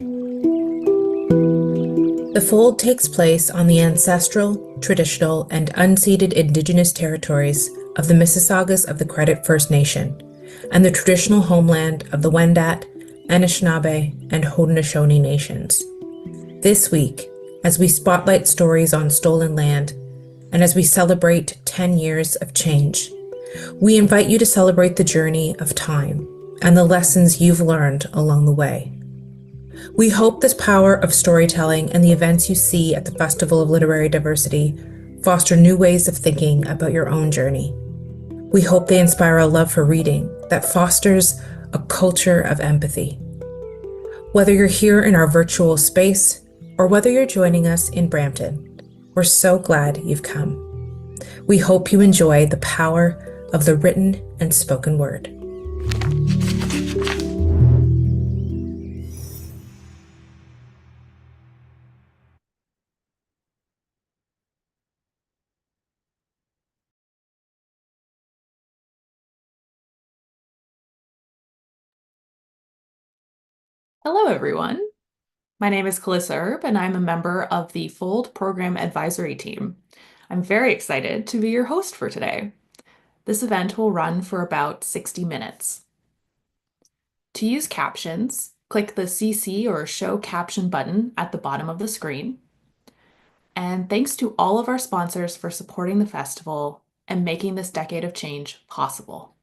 The fold takes place on the ancestral, traditional, and unceded Indigenous territories of the Mississaugas of the Credit First Nation and the traditional homeland of the Wendat, Anishinaabe, and Haudenosaunee nations. This week, as we spotlight stories on stolen land and as we celebrate 10 years of change, we invite you to celebrate the journey of time and the lessons you've learned along the way. We hope this power of storytelling and the events you see at the Festival of Literary Diversity foster new ways of thinking about your own journey. We hope they inspire a love for reading that fosters a culture of empathy. Whether you're here in our virtual space or whether you're joining us in Brampton, we're so glad you've come. We hope you enjoy the power of the written and spoken word. Hello, everyone. My name is Calissa Erb, and I'm a member of the Fold Program Advisory Team. I'm very excited to be your host for today. This event will run for about 60 minutes. To use captions, click the CC or Show Caption button at the bottom of the screen. And thanks to all of our sponsors for supporting the festival and making this decade of change possible.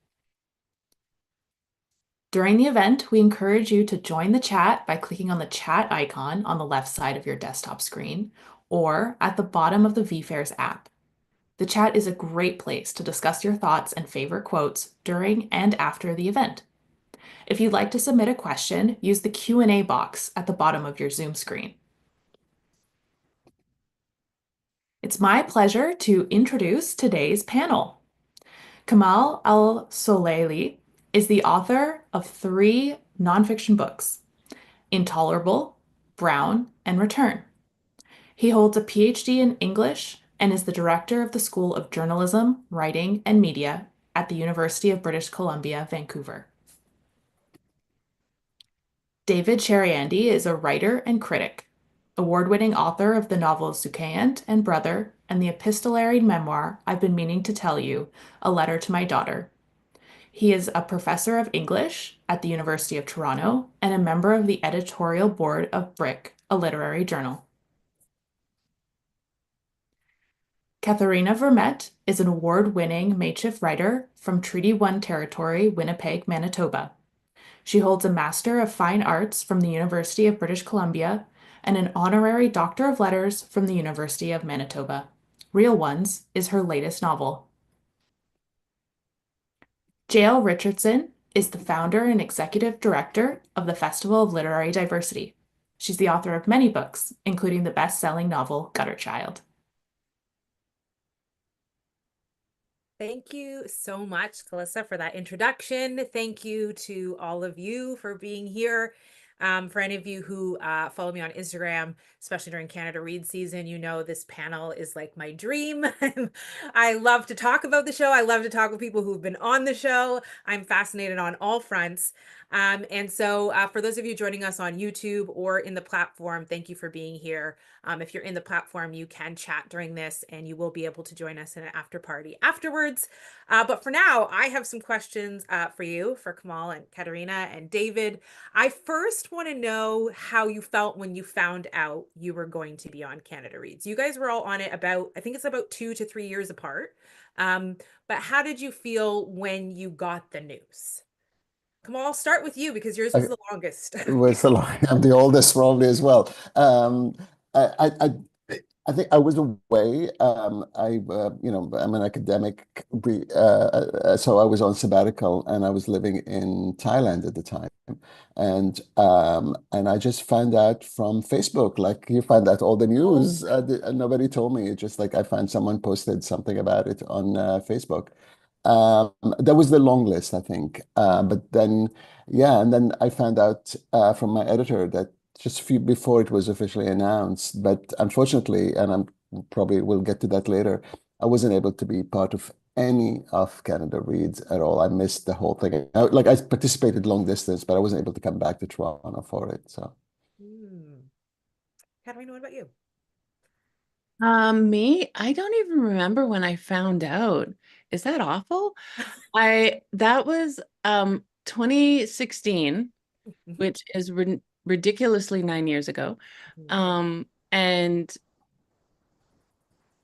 During the event, we encourage you to join the chat by clicking on the chat icon on the left side of your desktop screen or at the bottom of the VFairs app. The chat is a great place to discuss your thoughts and favorite quotes during and after the event. If you'd like to submit a question, use the Q&A box at the bottom of your Zoom screen. It's my pleasure to introduce today's panel. Kamal Al-Soleili is the author of 3 nonfiction books, Intolerable, Brown, and Return. He holds a PhD in English and is the director of the School of Journalism, Writing, and Media at the University of British Columbia, Vancouver. David Cheriandy is a writer and critic, award-winning author of the novels Sukkayant and Brother and the epistolary memoir I've Been Meaning to Tell You, A Letter to My Daughter. He is a professor of English at the University of Toronto and a member of the editorial board of Brick, a literary journal. Katharina Vermette is an award-winning makeshift writer from Treaty 1 territory, Winnipeg, Manitoba. She holds a Master of Fine Arts from the University of British Columbia and an honorary Doctor of Letters from the University of Manitoba. Real Ones is her latest novel. Jael Richardson is the founder and executive director of the Festival of Literary Diversity. She's the author of many books, including the best-selling novel Gutter Child. Thank you so much, Calissa, for that introduction. Thank you to all of you for being here. For any of you who follow me on Instagram, especially during Canada Read season, you know this panel is like my dream. I love to talk about the show. I love to talk with people who've been on the show. I'm fascinated on all fronts. And so for those of you joining us on YouTube or in the platform, thank you for being here. If you're in the platform, you can chat during this and you will be able to join us in an after party afterwards. But for now, I have some questions for you, for Kamal and Katerina and David. I first want to know how you felt when you found out you were going to be on Canada Reads. You guys were all on it about, I think it's about 2 to 3 years apart. But how did you feel when you got the news? Kamal, I'll start with you because yours was the longest. Was the long, I'm the oldest probably as well. I, I, I think I was away. I'm an academic, so I was on sabbatical and I was living in Thailand at the time. And I just found out from Facebook, like you find out all the news. And nobody told me. It's just like I found someone posted something about it on Facebook. That was the long list, I think. But then, yeah, and then I found out from my editor that just few before it was officially announced. But unfortunately, and I'm probably we'll get to that later, I wasn't able to be part of any of Canada Reads at all. I missed the whole thing. I participated long distance, but I wasn't able to come back to Toronto for it. So Katarina, what about you? Me, I don't even remember when I found out. Is that awful? That was 2016, Mhm, which is ridiculously 9 years ago. mhm,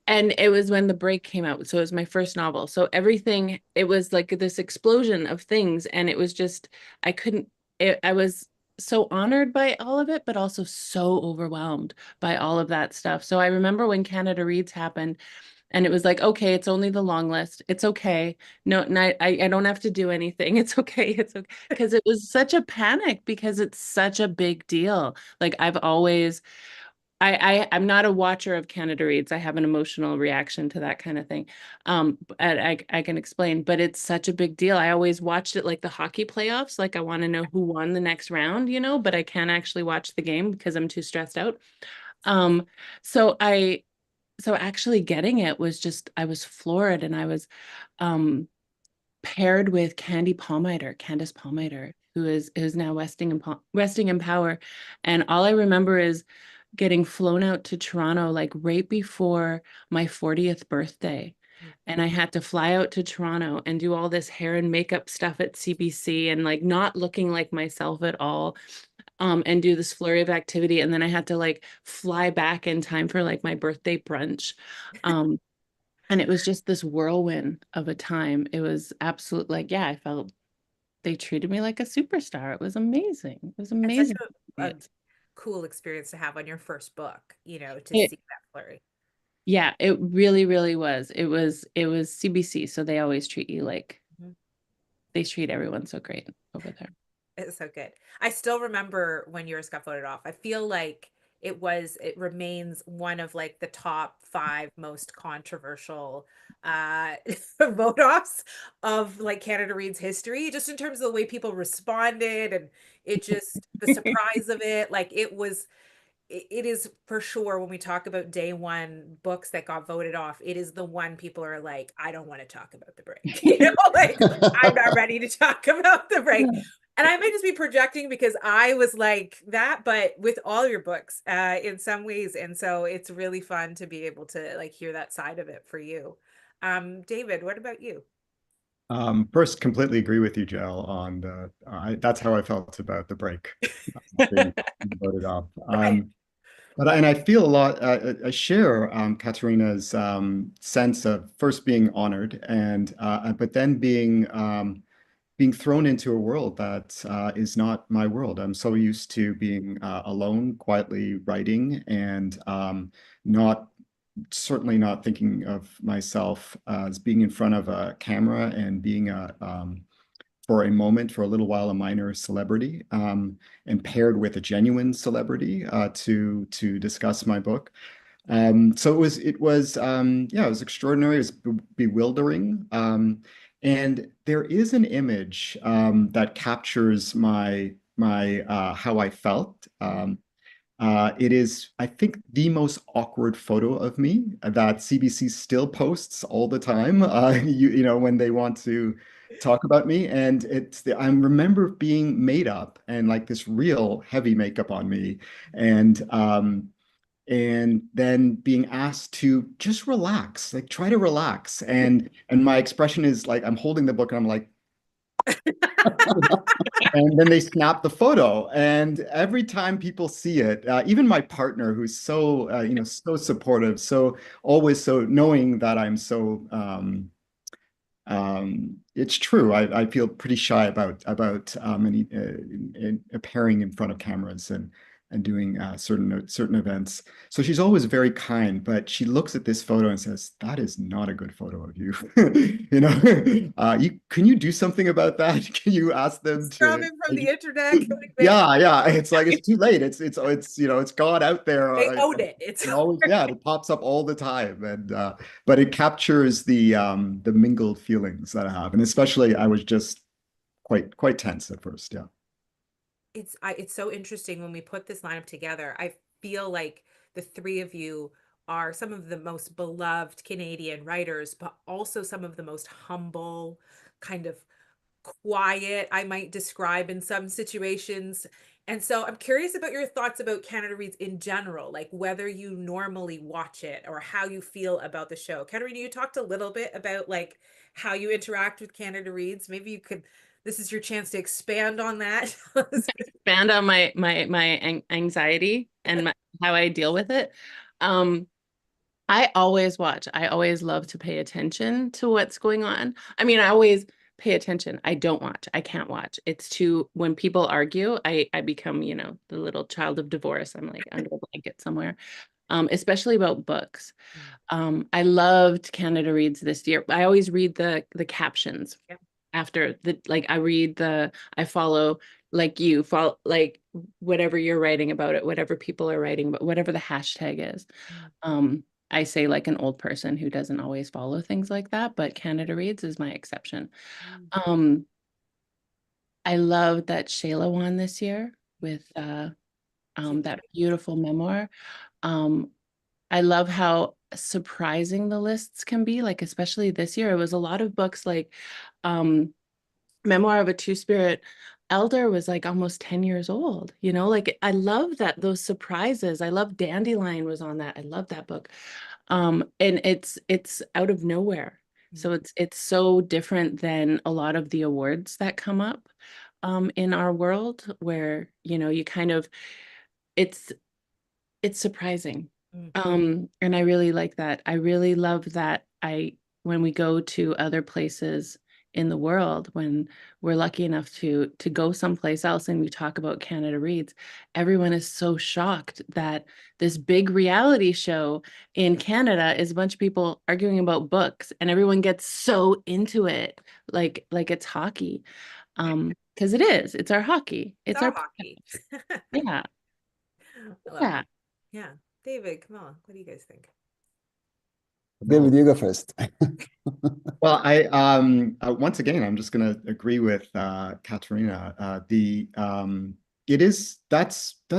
And it was when The Break came out. So it was my first novel. So everything, it was like this explosion of things. And it was just, I couldn't, I was so honored by all of it, but also so overwhelmed by all of that stuff. So I remember when Canada Reads happened, and it was like, okay, it's only the long list. It's okay. No, I don't have to do anything. It's okay. It's okay. Because it was such a panic because it's such a big deal. Like I've always I'm not a watcher of Canada Reads. I have an emotional reaction to that kind of thing. And I can explain, but it's such a big deal. I always watched it like the hockey playoffs. Like I want to know who won the next round, but I can't actually watch the game because I'm too stressed out. Um, so I so actually getting it was just I was floored, and I was um paired with Candace Palmiter, who's now resting in power. And all I remember is getting flown out to Toronto like right before my 40th birthday. And I had to fly out to Toronto and do all this hair and makeup stuff at CBC and like not looking like myself at all. And do this flurry of activity. And then I had to like fly back in time for like my birthday brunch. Um, and it was just this whirlwind of a time. It was absolute, like, yeah, I felt they treated me like a superstar. It was amazing. It was That's such amazing. a cool experience to have on your first book, to It, see that flurry. yeah, it really, really was. It was CBC, so they always treat you like Mhm. they treat everyone so great over there. It's so good. I still remember when yours got voted off. I feel like it remains one of like the top five most controversial vote offs of like Canada Reads history, just in terms of the way people responded and the surprise of it. Like it is for sure when we talk about day one books that got voted off, it is the one people are like, I don't want to talk about the break. Like I'm not ready to talk about the break. And I might just be projecting because I was like that, but with all your books, in some ways. And so it's really fun to be able to like hear that side of it for you. David, what about you? First, completely agree with you, Jael, on that's how I felt about the break being voted off. Right. And I feel a lot, I share Katerina's sense of first being honored but then being thrown into a world that is not my world. I'm so used to being alone, quietly writing, and not certainly not thinking of myself as being in front of a camera and being for a moment, for a little while, a minor celebrity, and paired with a genuine celebrity to discuss my book. So yeah, it was extraordinary. It was bewildering. And there is an image that captures my how I felt. It is, I think, the most awkward photo of me that CBC still posts all the time. When they want to talk about me, and I remember being made up and like this real heavy makeup on me, and then being asked to just relax, like try to relax, and my expression is like I'm holding the book and I'm like. And then they snap the photo, and every time people see it, even my partner, who's so so supportive, so always so knowing that I'm so it's true. I feel pretty shy about appearing in front of cameras and doing certain events. So she's always very kind, but she looks at this photo and says, "That is not a good photo of you." Can you do something about that? Can you ask them to? Scrubbing from the internet, going back. Yeah, yeah. It's like it's too late. It's gone out there. They own it. It's It always, yeah, it pops up all the time, and but it captures the mingled feelings that I have, and especially I was just quite tense at first. Yeah. It's so interesting when we put this lineup together. I feel like the three of you are some of the most beloved Canadian writers, but also some of the most humble, kind of quiet, I might describe in some situations. And so I'm curious about your thoughts about Canada Reads in general, like whether you normally watch it or how you feel about the show. Katerina, you talked a little bit about like how you interact with Canada Reads. Maybe you could, this is your chance to expand on that. Expand on my anxiety and how I deal with it. I always watch. I always love to pay attention to what's going on. I mean, I always pay attention. I don't watch. I can't watch. It's too, when people argue, I become, you know, the little child of divorce. I'm like under a blanket somewhere, especially about books. I loved Canada Reads this year. I always read the captions after the, like I follow, like you follow, like whatever you're writing about it, whatever people are writing, but whatever the hashtag is. I say like an old person who doesn't always follow things like that, but Canada Reads is my exception. I love that Shayla won this year with that beautiful memoir. I love how surprising the lists can be, like especially this year. It was a lot of books like Memoir of a Two-Spirit Elder was like almost 10 years old, you know, like I love that, those surprises. I love Dandelion was on that. I love that book. And it's out of nowhere. So it's so different than a lot of the awards that come up in our world where, you know, you kind of, it's surprising. And I really like that. I really love that when we go to other places in the world, when we're lucky enough to go someplace else and we talk about Canada Reads, everyone is so shocked that this big reality show in Canada is a bunch of people arguing about books and everyone gets so into it, like it's hockey. Because it's our hockey. It's our hockey. Yeah. Yeah. Yeah. David, come on. What do you guys think? David, you go first. Well, once again, I'm just going to agree with Katerina. That's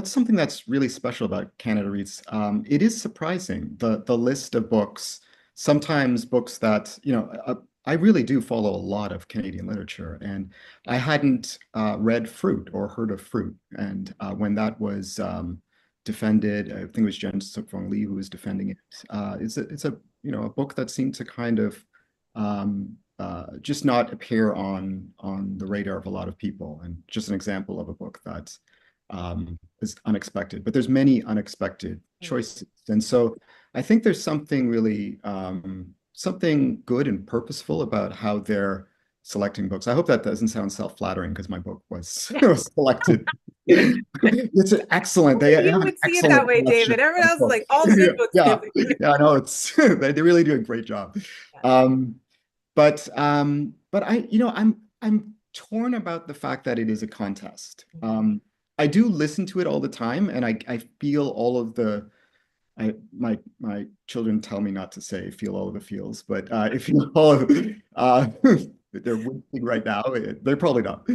something that's really special about Canada Reads. It is surprising, the list of books. Sometimes books that, you know, I really do follow a lot of Canadian literature, and I hadn't read Fruit or heard of Fruit. And when that was defended, I think it was Jen Suk-Fong Lee who was defending it. It's a you know, a book that seemed to kind of just not appear on the radar of a lot of people, and just an example of a book that is unexpected. But there's many unexpected choices, and so I think there's something really something good and purposeful about how they're selecting books. I hope that doesn't sound self-flattering because my book was selected. It's excellent. You would see it that way, David. Everyone else is like, all good books. Yeah, I know they really do a great job. But I, you know, I'm torn about the fact that it is a contest. I do listen to it all the time, and I feel all of the. My children tell me not to say feel all of the feels, but if you all of they're wincing right now. They're probably not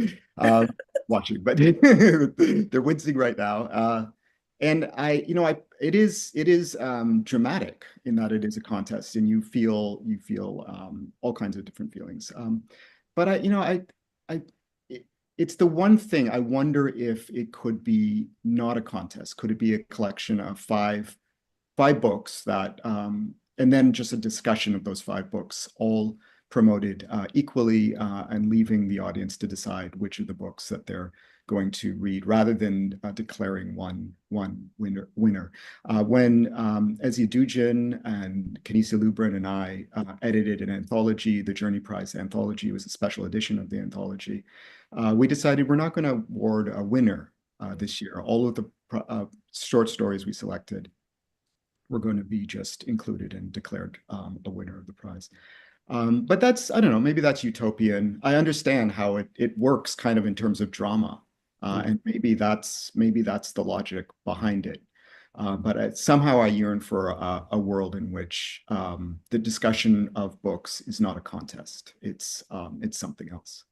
watching, but they're wincing right now. And it is dramatic in that it is a contest, and you feel all kinds of different feelings. But it's the one thing I wonder if it could be not a contest. Could it be a collection of five books that, and then just a discussion of those 5 books, all promoted equally, and leaving the audience to decide which of the books that they're going to read, rather than declaring one winner. When Ezia Dujin and Kenisa Lubrin and I edited an anthology, the Journey Prize anthology was a special edition of the anthology. We decided we're not going to award a winner this year. All of the short stories we selected were going to be just included and declared a winner of the prize. But that's, I don't know, maybe that's utopian. I understand how it works kind of in terms of drama. And maybe that's the logic behind it. But somehow I yearn for a world in which the discussion of books is not a contest. It's something else.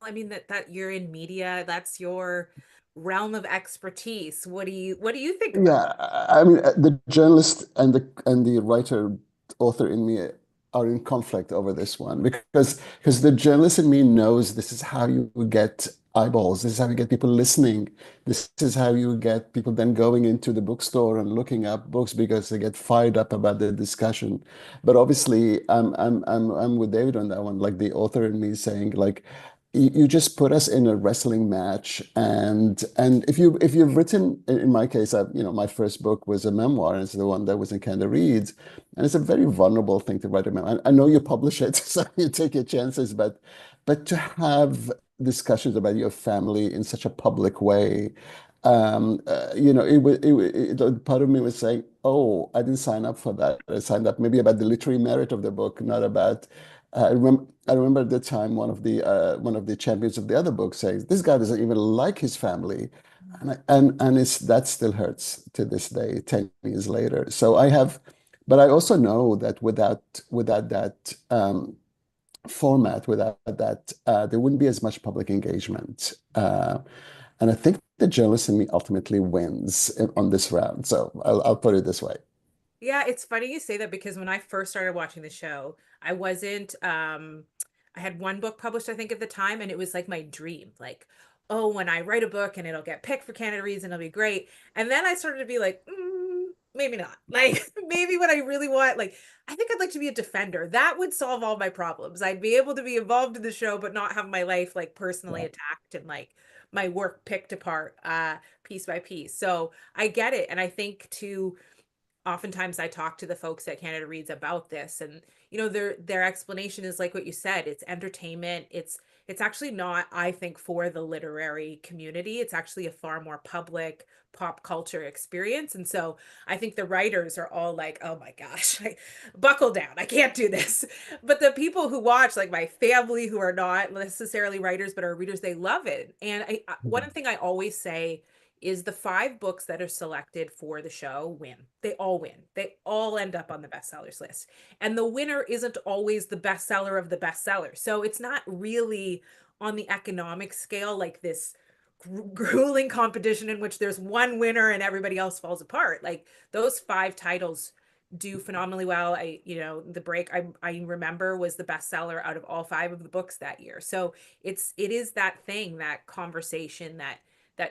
I mean, that you're in media, that's your realm of expertise. What do you think about Yeah, I mean, the journalist and the writer author in me are in conflict over this one because the journalist in me knows this is how you get eyeballs. This is how you get people listening. This is how you get people then going into the bookstore and looking up books because they get fired up about the discussion. But obviously, I'm with David on that one. Like the author in me saying, like, you just put us in a wrestling match, and if you've written, in my case, my first book was a memoir, and it's the one that was in Canada Reads, and it's a very vulnerable thing to write a memoir. I know you publish it, so you take your chances, but to have discussions about your family in such a public way, part of me was saying, oh, I didn't sign up for that. I signed up maybe about the literary merit of the book, not about. I remember at the time one of the champions of the other book saying, "This guy doesn't even like his family," and that still hurts to this day, 10 years later. So but I also know that without that format, without that, there wouldn't be as much public engagement. And I think the journalist in me ultimately wins on this round. So I'll put it this way. Yeah, it's funny you say that because when I first started watching the show, I wasn't I had one book published, I think, at the time, and it was like my dream. Like, oh, when I write a book and it'll get picked for Canada Reads and it'll be great. And then I started to be like, maybe not. Like, maybe what I really want, like, I think I'd like to be a defender. That would solve all my problems. I'd be able to be involved in the show, but not have my life like personally Yeah. attacked and like my work picked apart piece by piece. So I get it. And I think too, oftentimes I talk to the folks at Canada Reads about this, and their explanation is like what you said. It's entertainment. It's actually not, I think, for the literary community. It's actually a far more public pop culture experience. And so I think the writers are all like, oh my gosh, buckle down, I can't do this. But the people who watch, like my family, who are not necessarily writers but are readers, they love it. And one thing I always say is the 5 books that are selected for the show win. They all win. They all end up on the bestsellers list. And the winner isn't always the bestseller of the bestseller. So it's not really on the economic scale like this grueling competition in which there's one winner and everybody else falls apart. Like those 5 titles do phenomenally well. The Break, I remember, was the bestseller out of all 5 of the books that year. So it is that thing, that conversation that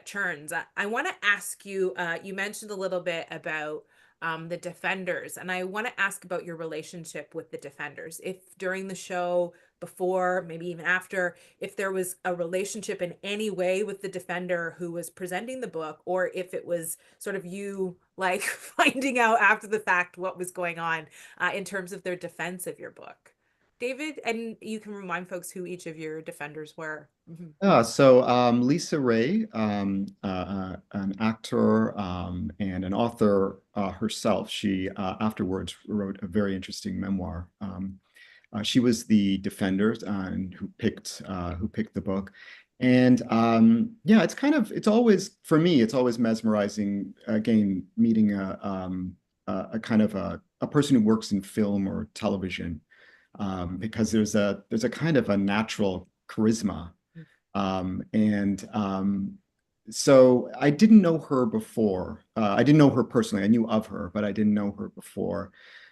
churns. I want to ask you, you mentioned a little bit about the defenders, and I want to ask about your relationship with the defenders. If during the show, before, maybe even after, if there was a relationship in any way with the defender who was presenting the book, or if it was sort of you like finding out after the fact what was going on in terms of their defense of your book. David, and you can remind folks who each of your defenders were. Mhm. So Lisa Ray, an actor and an author herself, she afterwards wrote a very interesting memoir. She was the defender and who picked the book. And yeah, it's always, for me, it's always mesmerizing, again, meeting a kind of a person who works in film or television, because there's a kind of a natural charisma. So I didn't know her before. I didn't know her personally. I knew of her, but I didn't know her before.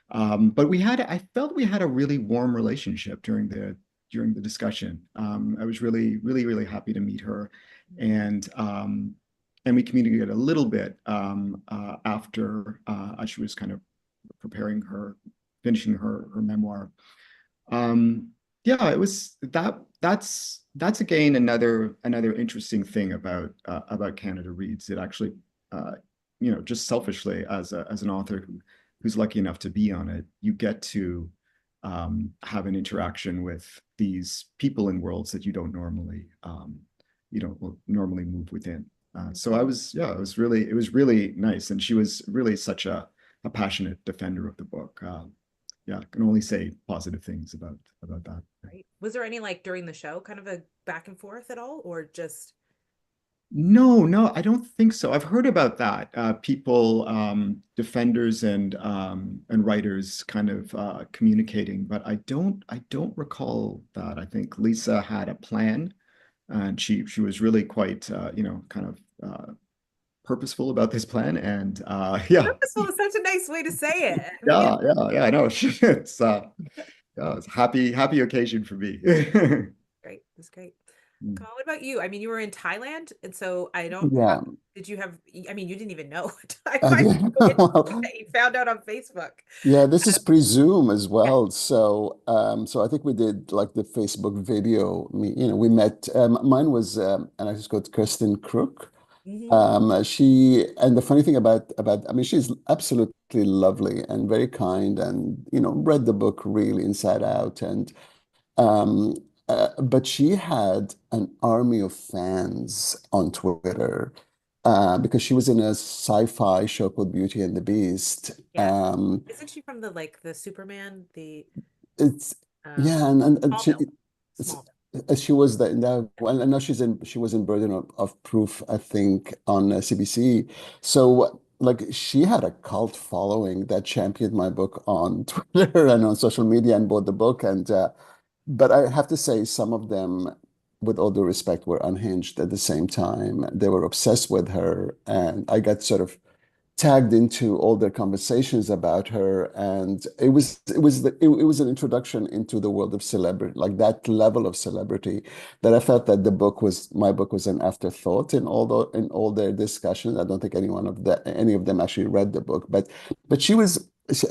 But I felt we had a really warm relationship during the discussion. I was really, really, really happy to meet her, and we communicated a little bit after she was kind of finishing her memoir. Yeah, it was that's again another interesting thing about Canada Reads. It actually, just selfishly as an author who's lucky enough to be on it, you get to have an interaction with these people in worlds that you don't normally move within. So it was really nice, and she was really such a passionate defender of the book. Yeah, I can only say positive things about that. Right. Was there any, like, during the show, kind of a back and forth at all, or just? No, I don't think so. I've heard about that. People, defenders and writers kind of communicating, but I don't recall that. I think Lisa had a plan, and she was really quite kind of purposeful about this plan, and yeah. Purposeful is such a nice way to say it. Yeah, I know. It's it's a happy occasion for me. Great. That's great. Mm. Colin, what about you? I mean, you were in Thailand, and so I don't, Yeah, did you have, I mean, you didn't even know. I I find did. it so interesting Well, that you found out on Facebook. yeah, this is pre-Zoom as Yeah. well. So, so I think we did like the Facebook video. We met. Mine was, and I just got Kirsten Crook. Hmm. And the funny thing I mean, she's absolutely lovely and very kind, and read the book really inside out. And um, but she had an army of fans on Twitter because she was in a sci-fi show called Beauty and the Beast. Yeah. Isn't she from the like the Superman, the It's um yeah, and Smallville? it's, Smallville. she was that. Well, I know she was in Burden of Proof, I think, on CBC. So like she had a cult following that championed my book on Twitter and on social media and bought the book. And but I have to say, some of them, with all due respect, were unhinged at the same time. They were obsessed with her, and I got sort of tagged into all their conversations about her, and it was an introduction into the world of celebrity, like that level of celebrity, that I felt that my book was an afterthought in all their discussions. I don't think any of them actually read the book, but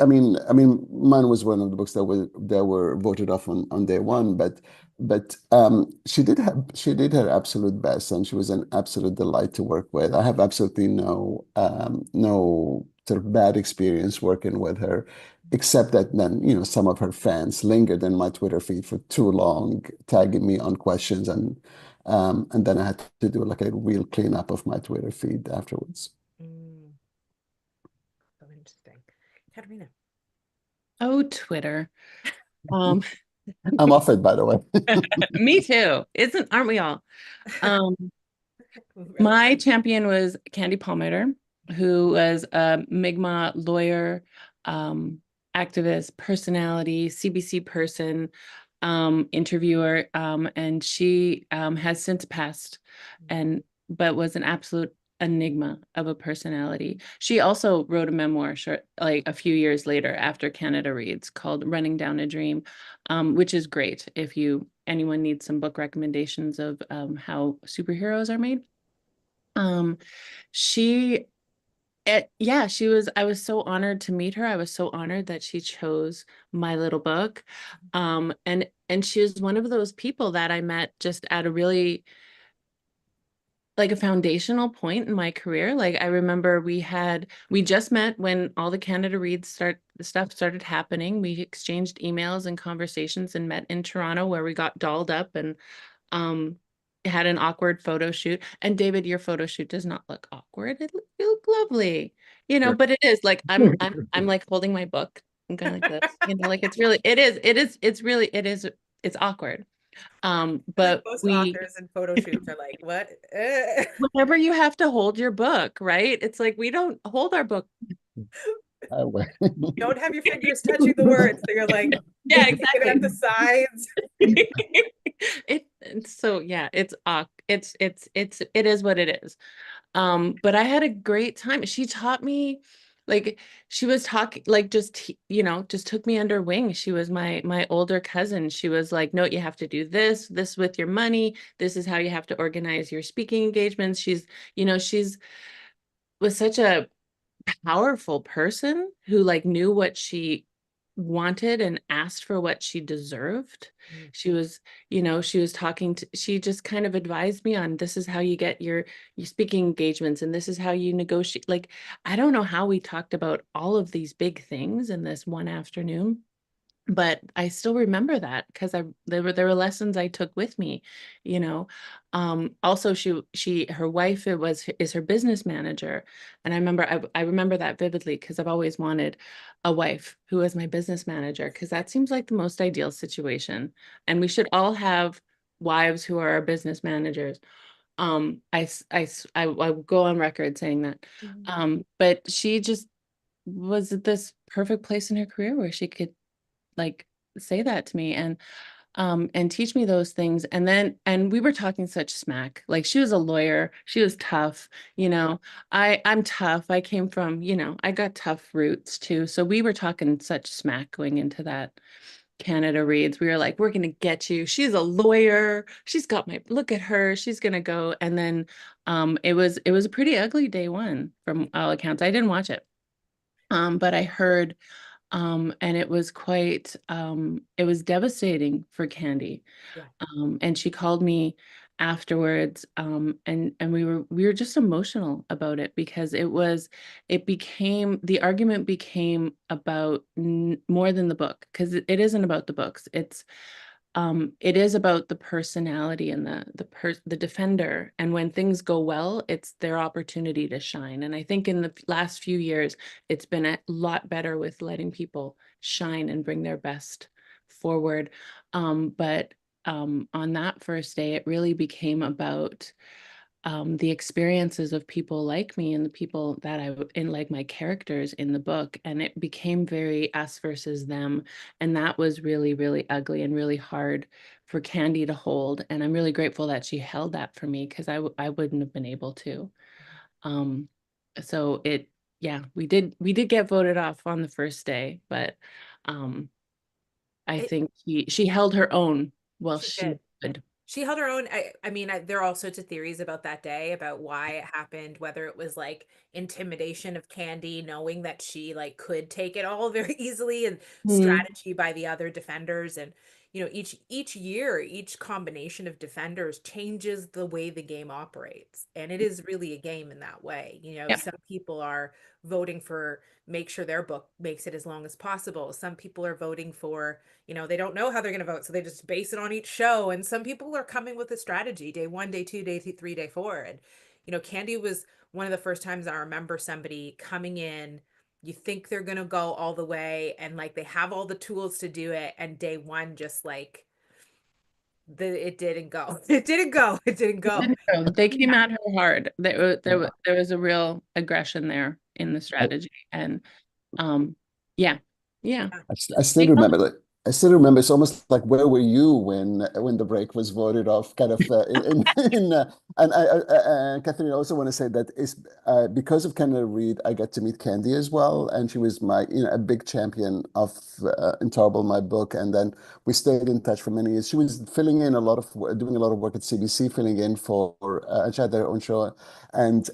I mean, mine was one of the books that were voted off on day one, but she did her absolute best, and she was an absolute delight to work with. I have absolutely no sort of bad experience working with her, except that then some of her fans lingered in my Twitter feed for too long, tagging me on questions, and then I had to do like a real cleanup of my Twitter feed afterwards. Mm, so interesting. Katerina. Oh, Twitter. Um, I'm off it, by the way. me too. Aren't we all? Um, Really? my champion was Candy Palmater, who was a Mi'kmaq lawyer, um, activist, personality, CBC person, interviewer, and she has since passed, and but was an absolute enigma of a personality. She also wrote a memoir like a few years later after Canada Reads called Running Down a Dream, which is great if anyone needs some book recommendations of how superheroes are made. Um, she yeah, I was so honored to meet her. I was so honored that she chose my little book. And she was one of those people that I met just at a really like a foundational point in my career. Like I remember we just met when all the Canada Reads the stuff started happening. We exchanged emails and conversations and met in Toronto where we got dolled up and um had an awkward photo shoot. And David, your photo shoot does not look awkward. You look lovely, Sure. but it is like I'm like holding my book and going like this, like it's awkward. I think But most authors and photo shoots are like, what? whenever you have to hold your book, right? It's like we don't hold our book. I will. Don't have your fingers touching the words. So you're like, Yeah, get it at exactly. the sides. So yeah, it is what it is. But I had a great time. She taught me, like, she was talking, like, just took me under wing. She was my older cousin. She was like, no, you have to do this with your money. This is how you have to organize your speaking engagements. She's was such a powerful person who like knew what she wanted and asked for what she deserved. Mm. She was she just kind of advised me on this is how you get your speaking engagements and this is how you negotiate. Like, I don't know how we talked about all of these big things in this one afternoon, but I still remember that because there were lessons I took with me, you know. Also her wife is her business manager, and I remember that vividly because I've always wanted a wife who is my business manager because that seems like the most ideal situation, and we should all have wives who are our business managers. I go on record saying that. But she just was at this perfect place in her career where she could like say that to me and teach me those things. And we were talking such smack. Like she was a lawyer, she was tough, I'm tough. I came from, I got tough roots too. So we were talking such smack going into that. Canada Reads. We were like, we're gonna get you. She's a lawyer. She's got my look at her. She's gonna go. And then it was a pretty ugly day one from all accounts. I didn't watch it. But I heard and it was quite it was devastating for Candy. Yeah. And she called me afterwards, and we were just emotional about it because the argument became about more than the book, because it isn't about the books. It is about the personality and the defender. And when things go well, it's their opportunity to shine. And I think in the last few years, it's been a lot better with letting people shine and bring their best forward. But on that first day, it really became about the experiences of people like me and the people that in like my characters in the book. And it became very us versus them. And that was really, really ugly and really hard for Candy to hold. And I'm really grateful that she held that for me, because I wouldn't have been able to. Um, so yeah, we did get voted off on the first day, but I It, think she held her own. Well, she she did. would. She held her own. I mean, there are all sorts of theories about that day, about why it happened, whether it was like intimidation of Candy, knowing that she like could take it all very easily, and Mm, strategy by the other defenders. And each year, each combination of defenders changes the way the game operates. And it is really a game in that way. yeah. Some people are voting for make sure their book makes it as long as possible. Some people are voting for, they don't know how they're going to vote, so they just base it on each show. And some people are coming with a strategy: day one, day two, day three, day four. And Candy was one of the first times I remember somebody coming in. You think they're going to go all the way, and like they have all the tools to do it, and day one just like it didn't go. It didn't go. It didn't go. Didn't know. They came Yeah. at her hard. Yeah. There was a real aggression there in the I, strategy. And yeah, yeah. I still They held remember, like, I still remember. It's almost like, where were you when the break was voted off? Kind of in and Catherine, I also want to say that is because of Canada Read, I got to meet Candy as well, and she was my a big champion of Intolerable, my book, and then we stayed in touch for many years. She was filling in a lot of doing a lot of work at CBC, filling in for she had their own show, and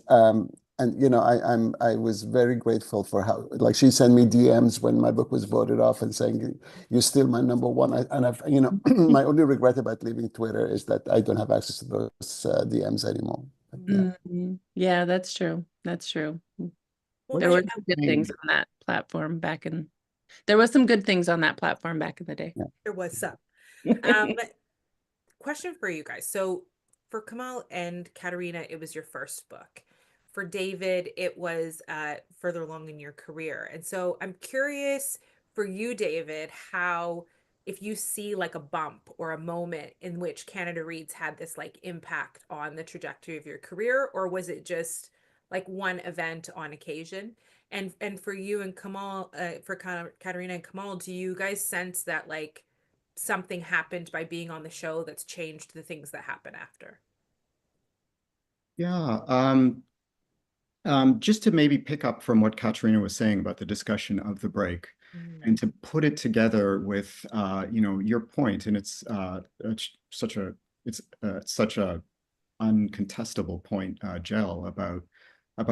I was very grateful for how, like, she sent me DMs when my book was voted off and saying, "You're still my number one." And I've my only regret about leaving Twitter is that I don't have access to those DMs anymore. But, yeah. Yeah, that's true. That's true. Well, There What's were your some good name? things on that platform there was some good things on that platform back in the day. Yeah. there was some. Um, Question for you guys. So for Kamal and Katerina, it was your first book. For David, it was further along in your career. And so I'm curious for you, David, how, if you see like a bump or a moment in which Canada Reads had this like impact on the trajectory of your career, or was it just like one event on occasion? And for you and Kamal, for Katerina and Kamal, do you guys sense that like something happened by being on the show that's changed the things that happen after? Yeah. Just to maybe pick up from what Katrina was saying about the discussion of the break, Mm. and to put it together with your point, and it's such a uncontestable point, Jael, about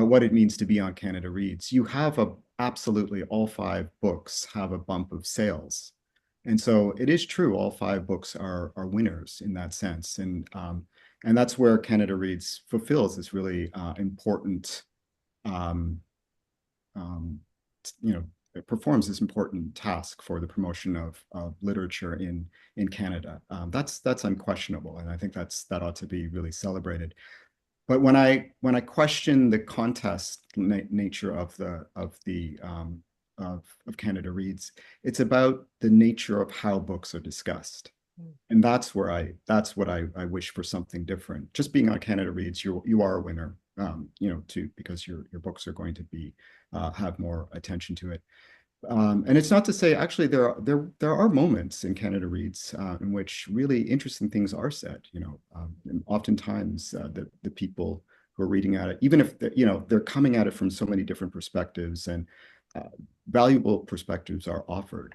what it means to be on Canada Reads. You have absolutely all five books have a bump of sales. And so it is true, all five books are winners in that sense. And that's where Canada Reads fulfills this really important um, um, it performs this important task for the promotion of literature in Canada. That's unquestionable, and I think that ought to be really celebrated. But when I question the contest nature of Canada Reads, it's about the nature of how books are discussed. Mm. And that's what I wish for something different. Just being on Canada Reads, you are a winner, because your books are going to be have more attention to it. And it's not to say, actually, there are moments in Canada Reads in which really interesting things are said. And oftentimes the people who are reading at it, even if they're coming at it from so many different perspectives, and valuable perspectives are offered.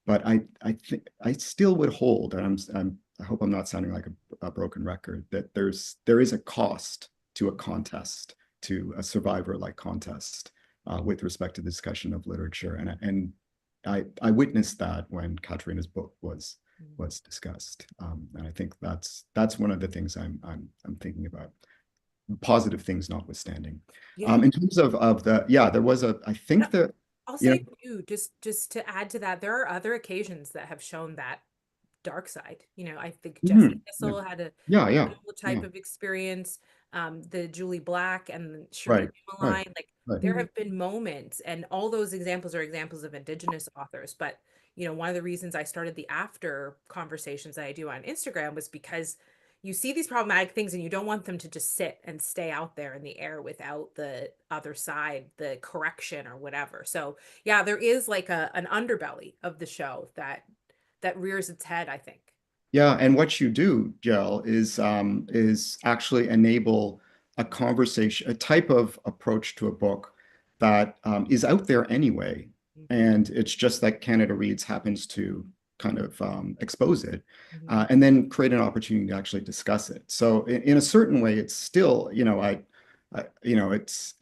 But I think I still would hold, and I hope I'm not sounding like a broken record, that there is a cost to a contest, to a survivor-like contest, with respect to the discussion of literature. And I witnessed that when Katerina's book was discussed. And I think that's one of the things I'm thinking about. Positive things notwithstanding. Yeah. In terms of the, yeah, there was I think that, I'll you know, say too, just to add to that, there are other occasions that have shown that dark side. I think Jesse yeah, Kissel had a yeah, similar type yeah, of experience. The Julie Black and Shirley right, Dumoulin, like right. there have been moments, and all those examples are examples of Indigenous authors. But one of the reasons I started the after conversations that I do on Instagram was because you see these problematic things and you don't want them to just sit and stay out there in the air without the other side, the correction or whatever. So yeah, there is like an underbelly of the show that rears its head, I think. Yeah, and what you do, Jael, is actually enable a conversation, a type of approach to a book that is out there anyway, and it's just that Canada Reads happens to kind of expose it, and then create an opportunity to actually discuss it. So in a certain way, it's still, it's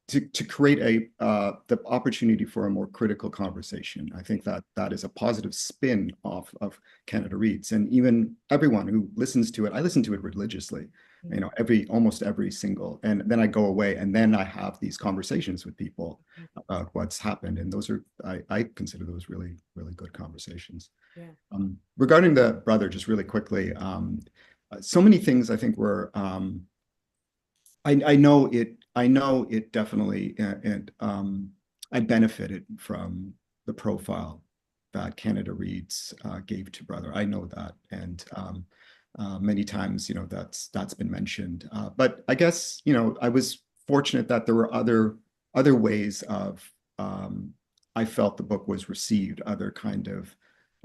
to create the opportunity for a more critical conversation. I think that is a positive spin off of Canada Reads, and even everyone who listens to it, I listen to it religiously, almost every single, and then I go away and then I have these conversations with people about what's happened, and those are I consider those really, really good conversations. Yeah. Regarding the brother, just really quickly, so many things I think were I know it definitely, and I benefited from the profile that Canada Reads gave to Brother. I know that, and many times, that's been mentioned. But I guess, I was fortunate that there were other ways of I felt the book was received, other kind of.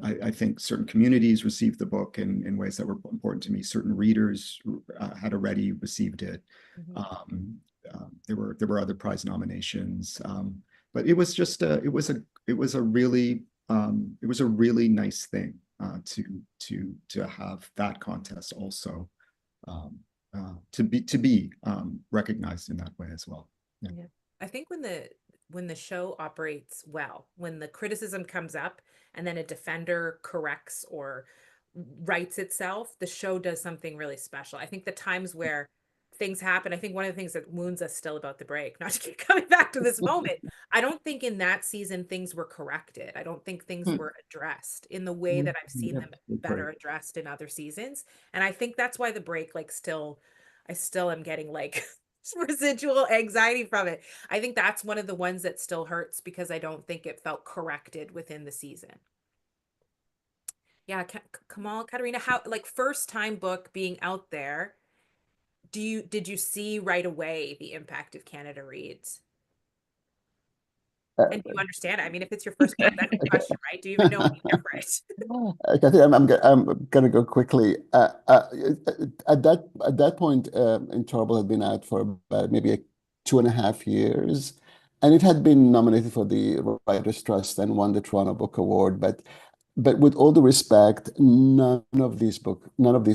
I think certain communities received the book in ways that were important to me. Certain readers had already received it. There were other prize nominations, but it was just it was a really nice thing to have that contest also, to be recognized in that way as well. Yeah. I think when the show operates well, when the criticism comes up and then a defender corrects or rights itself, the show does something really special. I think the times where things happen, I think one of the things that wounds us still about the break, not to keep coming back to this moment, I don't think in that season things were corrected. I don't think things were addressed in the way that I've seen them better addressed in other seasons. And I think that's why the break, like, I still am getting like residual anxiety from it. I think that's one of the ones that still hurts because I don't think it felt corrected within the season. Yeah, Kamal, Katerina, how, like, first time book being out there, did you see right away the impact of Canada Reads? And do you understand? I mean, if it's your first book, that's the question, right? Do you even know any different? Kathy, I'm gonna go quickly. At that point, Intolerable had been out for about maybe 2.5 years, and it had been nominated for the Writers' Trust and won the Toronto Book Award. But with all the respect, none of these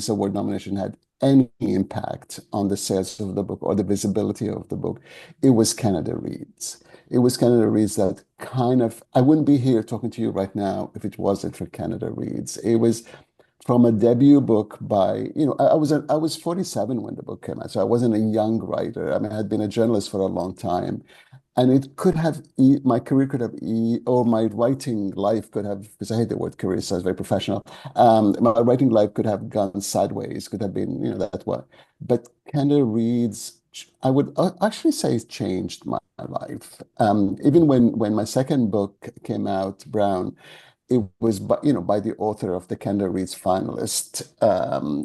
award nominations had any impact on the sales of the book or the visibility of the book. It was Canada Reads. It was Canada Reads that kind of, I wouldn't be here talking to you right now if it wasn't for Canada Reads. It was from a debut book by, I was 47 when the book came out, so I wasn't a young writer. I mean, I had been a journalist for a long time, and it could have, my career could have, or my writing life could have, because I hate the word career, so it's very professional. My writing life could have gone sideways, could have been, that way. But Canada Reads, I would actually say, it changed my life. Even when my second book came out, Brown, it was by the author of the Canada Reads finalist,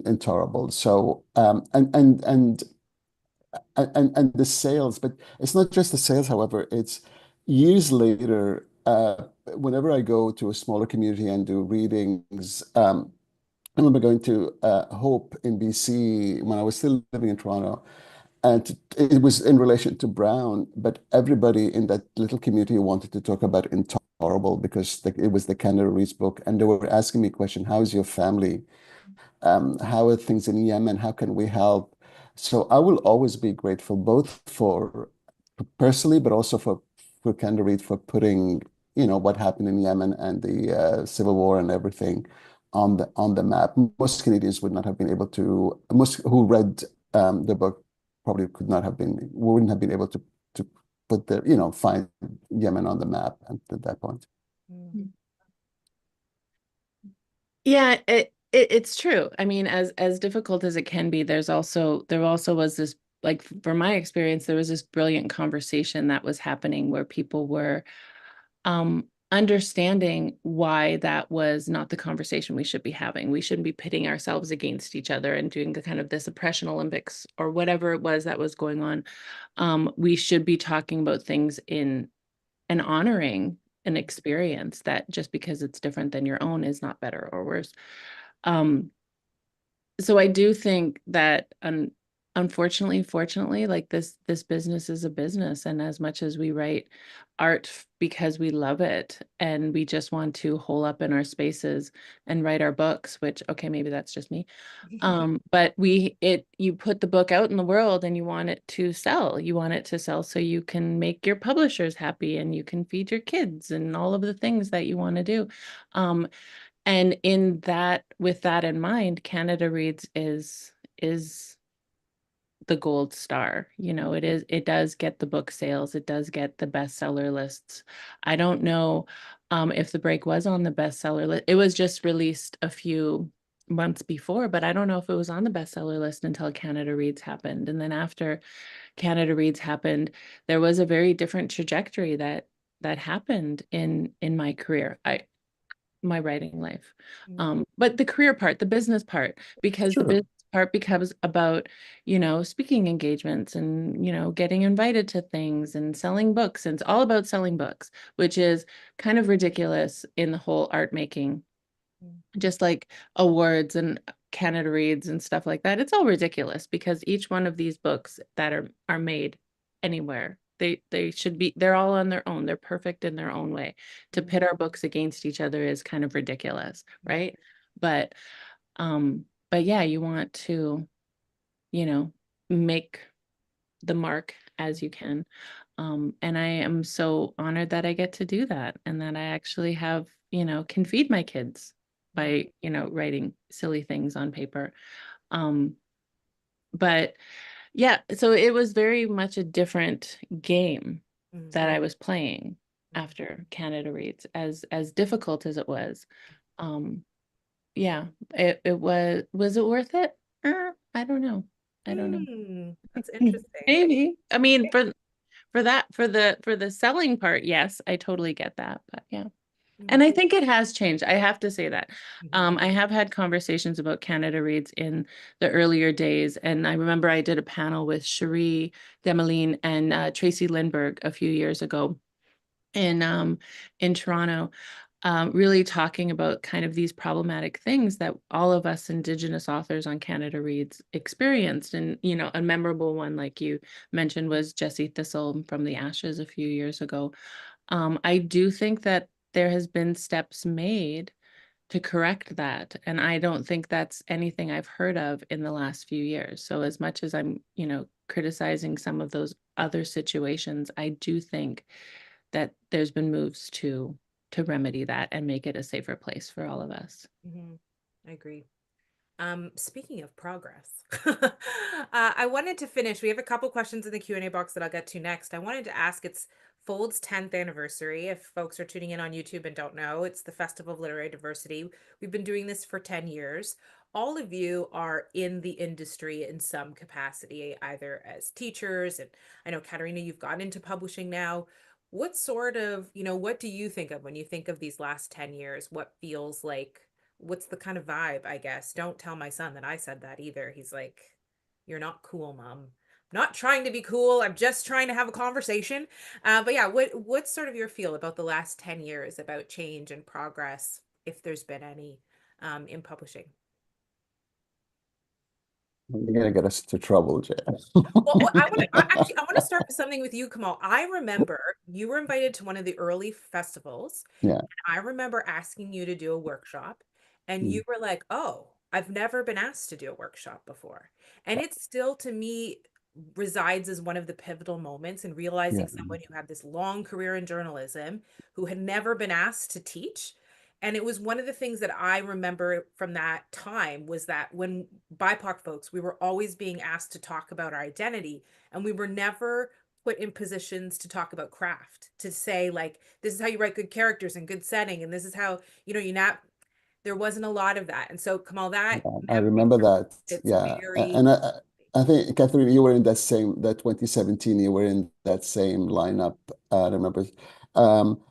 Intolerable. So and the sales, but it's not just the sales, however, it's years later, whenever I go to a smaller community and do readings, I remember going to Hope in BC when I was still living in Toronto, And it was in relation to Brown, but everybody in that little community wanted to talk about Intolerable because it was the Canada Reads book. And they were asking me a question, how's your family? How are things in Yemen? How can we help? So I will always be grateful, both for personally, but also for Canada Read for putting, what happened in Yemen and the civil war and everything on the map. Most Canadians would not have been able to. Most who read the book probably wouldn't have been able to put find Yemen on the map at that point. Yeah, it's true. I mean, as difficult as it can be, there also was this, like, for my experience, there was this brilliant conversation that was happening where people were understanding why that was not the conversation we should be having. We shouldn't be pitting ourselves against each other and doing the kind of this oppression Olympics or whatever it was that was going on. We should be talking about things in and honoring an experience that just because it's different than your own is not better or worse. So I do think that unfortunately, fortunately, like this business is a business, and as much as we write art because we love it and we just want to hole up in our spaces and write our books, which, okay, maybe that's just me. But you put the book out in the world and you want it to sell. You want it to sell so you can make your publishers happy and you can feed your kids and all of the things that you want to do. And with that in mind, Canada Reads is the gold star. It does get the book sales, it does get the bestseller lists. I don't know if The Break was on the bestseller list. It was just released a few months before, but I don't know if it was on the bestseller list until Canada Reads happened. And then after Canada Reads happened, there was a very different trajectory that happened in my career. My writing life. But the career part, the business part, because the Sure. business part becomes about, speaking engagements and, getting invited to things and selling books. And it's all about selling books, which is kind of ridiculous in the whole art making, just like awards and Canada Reads and stuff like that. It's all ridiculous because each one of these books that are made anywhere, they're all on their own. They're perfect in their own way. To pit our books against each other is kind of ridiculous, right? But yeah, you want to, make the mark as you can. And I am so honored that I get to do that and that I actually have, can feed my kids by, writing silly things on paper. But yeah, so it was very much a different game that I was playing after Canada Reads, as difficult as it was. Yeah, it was it worth it? I don't know. I don't know. That's interesting. Maybe. I mean, for the selling part, yes, I totally get that. But yeah. And I think it has changed. I have to say that. I have had conversations about Canada Reads in the earlier days. And I remember I did a panel with Cherie Demeline and Tracy Lindbergh a few years ago in Toronto, really talking about kind of these problematic things that all of us Indigenous authors on Canada Reads experienced. And, a memorable one, like you mentioned, was Jessie Thistle from The Ashes a few years ago. I do think that there has been steps made to correct that. And I don't think that's anything I've heard of in the last few years. So as much as I'm, criticizing some of those other situations, I do think that there's been moves to remedy that and make it a safer place for all of us. I agree. Speaking of progress, I wanted to finish. We have a couple questions in the Q&A box that I'll get to next. I wanted to ask, it's Fold's 10th anniversary. If folks are tuning in on YouTube and don't know, it's the Festival of Literary Diversity. We've been doing this for 10 years. All of you are in the industry in some capacity, either as teachers, and I know, Katerina, you've gotten into publishing now. What sort of, what do you think of when you think of these last 10 years? What feels like, what's the kind of vibe, I guess? Don't tell my son that I said that either. He's like, you're not cool, Mom. I'm not trying to be cool. I'm just trying to have a conversation. But yeah, what's sort of your feel about the last 10 years, about change and progress, if there's been any, in publishing? You're gonna get us into trouble, Jay. Well, I want to start with something with you, Kamal. I remember you were invited to one of the early festivals. Yeah. I remember asking you to do a workshop, and Mm. you were like, "Oh, I've never been asked to do a workshop before." And it still, to me, resides as one of the pivotal moments in realizing Yeah. someone who had this long career in journalism who had never been asked to teach. And it was one of the things that I remember from that time was that when BIPOC folks, we were always being asked to talk about our identity, and we were never put in positions to talk about craft, to say like, this is how you write good characters and good setting, and this is how, you not, there wasn't a lot of that. And so Kamal, that Yeah, I memory, remember that. it's Yeah. very, And I think, Catherine, you were in that 2017, you were in that same lineup. I remember. Um,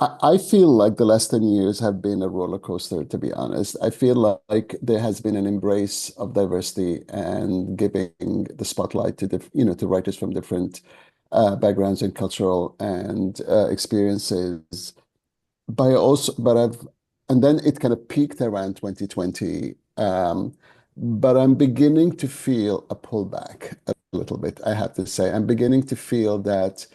I feel like the last 10 years have been a roller coaster, to be honest. I feel like there has been an embrace of diversity and giving the spotlight to to writers from different backgrounds and cultural and experiences. But I've, and then it kind of peaked around 2020. But I'm beginning to feel a pullback a little bit, I have to say. I'm beginning to feel that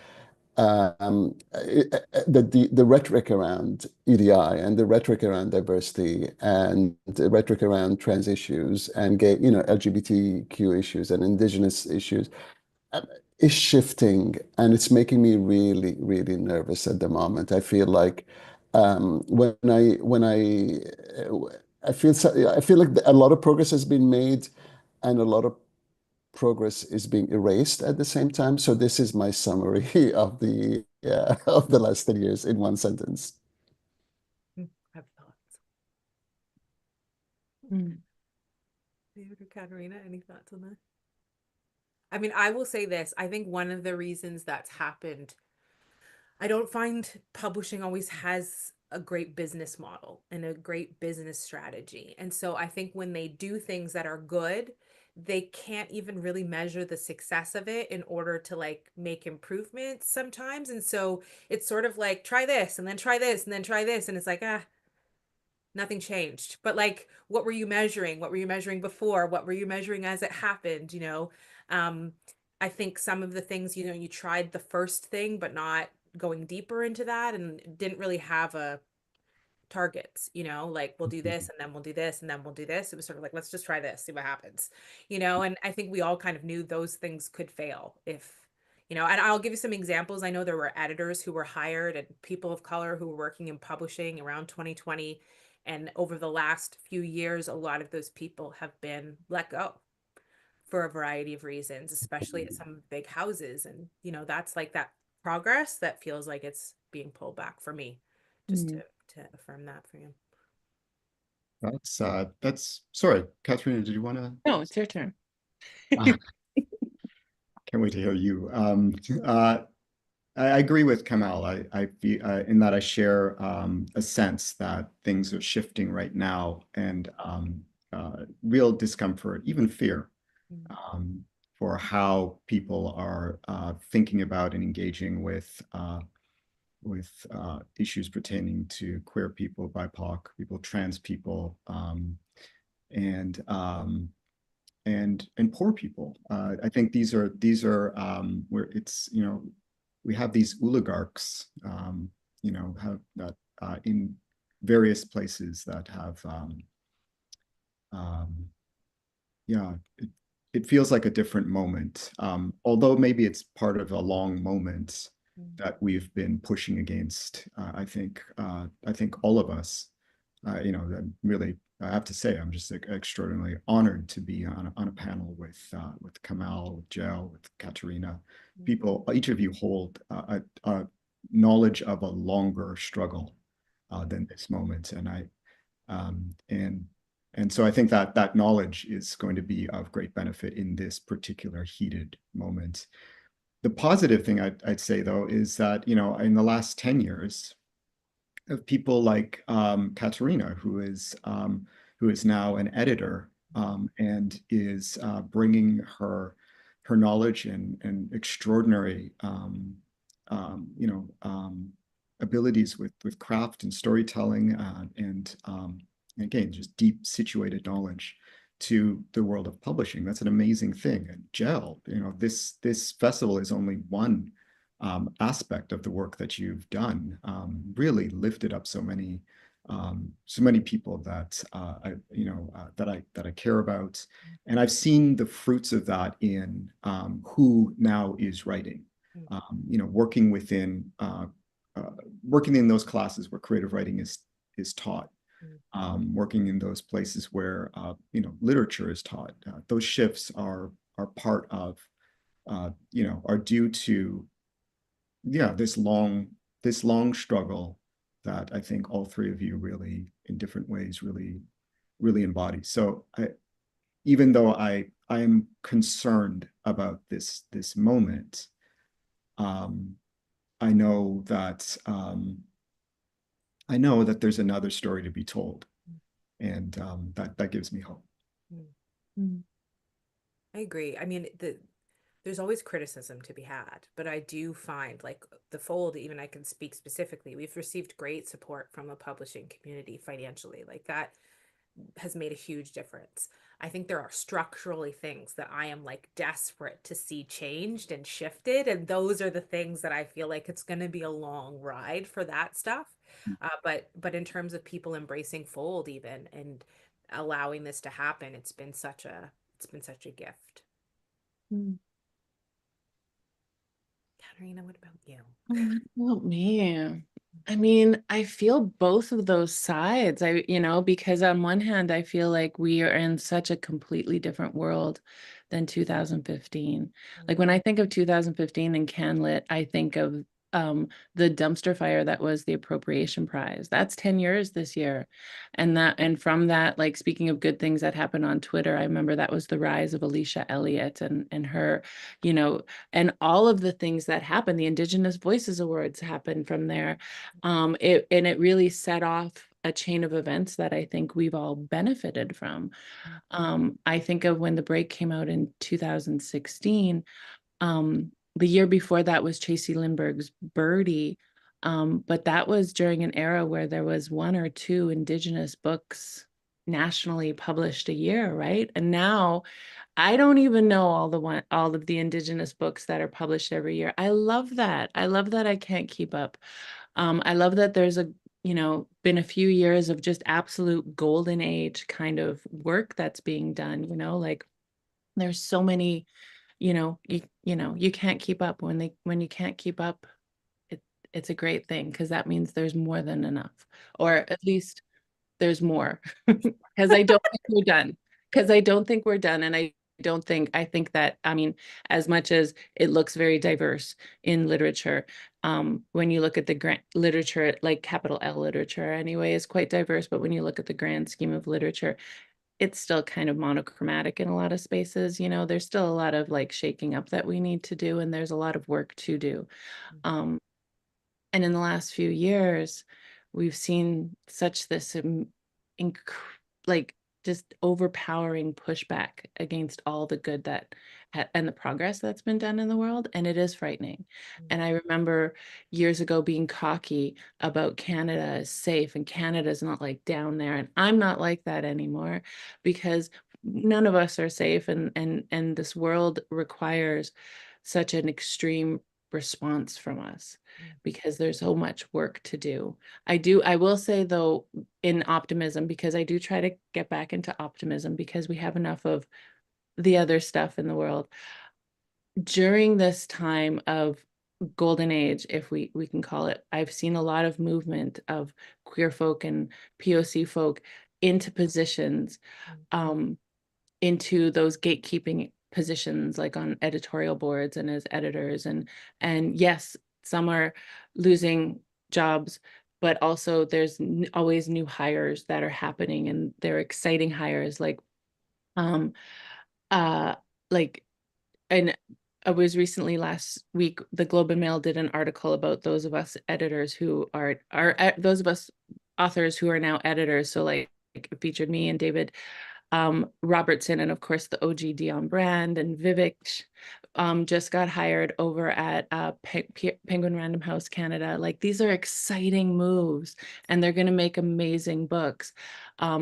the rhetoric around EDI and the rhetoric around diversity and the rhetoric around trans issues and gay, LGBTQ issues and indigenous issues uh, is shifting, and it's making me really, really nervous at the moment. I feel like I feel like a lot of progress has been made, and a lot of progress is being erased at the same time. So this is my summary of the last 10 years in one sentence. have thoughts. Mm. David or Katerina, any thoughts on that? I mean, I will say this. I think one of the reasons that's happened, I don't find publishing always has a great business model and a great business strategy. And so I think when they do things that are good, they can't even really measure the success of it in order to like make improvements sometimes. And so it's sort of like try this and then try this and then try this. And it's like, nothing changed. But like, what were you measuring? What were you measuring before? What were you measuring as it happened? Um, I think some of the things, you tried the first thing, but not going deeper into that and didn't really have a targets, like we'll do this and then we'll do this and then we'll do this. It was sort of like, let's just try this, see what happens, and I think we all kind of knew those things could fail if, and I'll give you some examples. I know there were editors who were hired and people of color who were working in publishing around 2020. And over the last few years, a lot of those people have been let go for a variety of reasons, especially at some big houses. And, that's like that progress that feels like it's being pulled back for me, just Mm. to affirm that for you. That's sorry, Katrina, did you want to? No, it's your turn. Can't wait to hear you. I agree with Kamal. I feel in that I share a sense that things are shifting right now, and real discomfort, even fear, for how people are thinking about and engaging with issues pertaining to queer people, BIPOC people, trans people, and and poor people. I think these are where it's we have these oligarchs have that in various places that have um, yeah it feels like a different moment, although maybe it's part of a long moment that we've been pushing against. I think all of us, really, I have to say, I'm just extraordinarily honored to be on a panel with Kamal, with Jael, with Katerina. People, each of you hold a knowledge of a longer struggle than this moment, and and so I think that that knowledge is going to be of great benefit in this particular heated moment. The positive thing I'd say, though, is that, in the last 10 years, of people like Katerina, who is now an editor, and is bringing her knowledge and extraordinary abilities with craft and storytelling, and again, just deep situated knowledge to the world of publishing. That's an amazing thing. And Jael, this festival is only one aspect of the work that you've done. Really lifted up so many people that that I care about, and I've seen the fruits of that in who now is writing. Working in those classes where creative writing is taught, working in those places where literature is taught. Those shifts are part of are due to this long struggle that I think all three of you really, in different ways, really embody. So even though I am concerned about this moment, I know that there's another story to be told, and that gives me hope. I agree. I mean, there's always criticism to be had, but I do find, like, the Fold, even I can speak specifically, we've received great support from the publishing community financially. Like, that has made a huge difference. I think there are structurally things that I am, like, desperate to see changed and shifted, and those are the things that I feel like it's going to be a long ride for that stuff. But in terms of people embracing Fold even and allowing this to happen, it's been such a gift. Katarina, what about you? What about me? I mean, I feel both of those sides. Because on one hand, I feel like we are in such a completely different world than 2015. Like, when I think of 2015 and CanLit, I think of the dumpster fire that was the appropriation prize. That's 10 years this year. And from that, like, speaking of good things that happened on Twitter, I remember that was the rise of Alicia Elliott and her, and all of the things that happened. The Indigenous Voices Awards happened from there. It really set off a chain of events that I think we've all benefited from. I think of when The Break came out in 2016. The year before that was Tracy Lindbergh's Birdie, but that was during an era where there was one or two Indigenous books nationally published a year, right? And now I don't even know all of the Indigenous books that are published every year. I love that. I love that I can't keep up. I love that there's been a few years of just absolute golden age kind of work that's being done, like, there's so many, you can't keep up. When you can't keep up, it's a great thing, because that means there's more than enough, or at least there's more. Because I don't think we're done. And I think that, I mean, as much as it looks very diverse in literature, when you look at the grand literature, like capital L literature anyway, is quite diverse. But when you look at the grand scheme of literature, it's still kind of monochromatic in a lot of spaces. There's still a lot of, like, shaking up that we need to do, and there's a lot of work to do. And in the last few years, we've seen such this like, just overpowering pushback against all the good and the progress that's been done in the world, and it is frightening. And I remember years ago being cocky about Canada is safe and Canada's not, like, down there, and I'm not like that anymore, because none of us are safe, and this world requires such an extreme response from us, because there's so much work to do. I will say, though, in optimism, because I do try to get back into optimism, because we have enough of the other stuff in the world. During this time of golden age, if we can call it, I've seen a lot of movement of queer folk and POC folk into positions, into those gatekeeping positions, like on editorial boards and as editors, and yes, some are losing jobs, but also there's always new hires that are happening, and they're exciting hires, like like, and I was recently, last week, the Globe and Mail did an article about those of us editors who are those of us authors who are now editors. So, like, it featured me and David Robertson, and of course the OG Dion Brand and Vivek just got hired over at Penguin Random House Canada. Like, these are exciting moves, and they're going to make amazing books.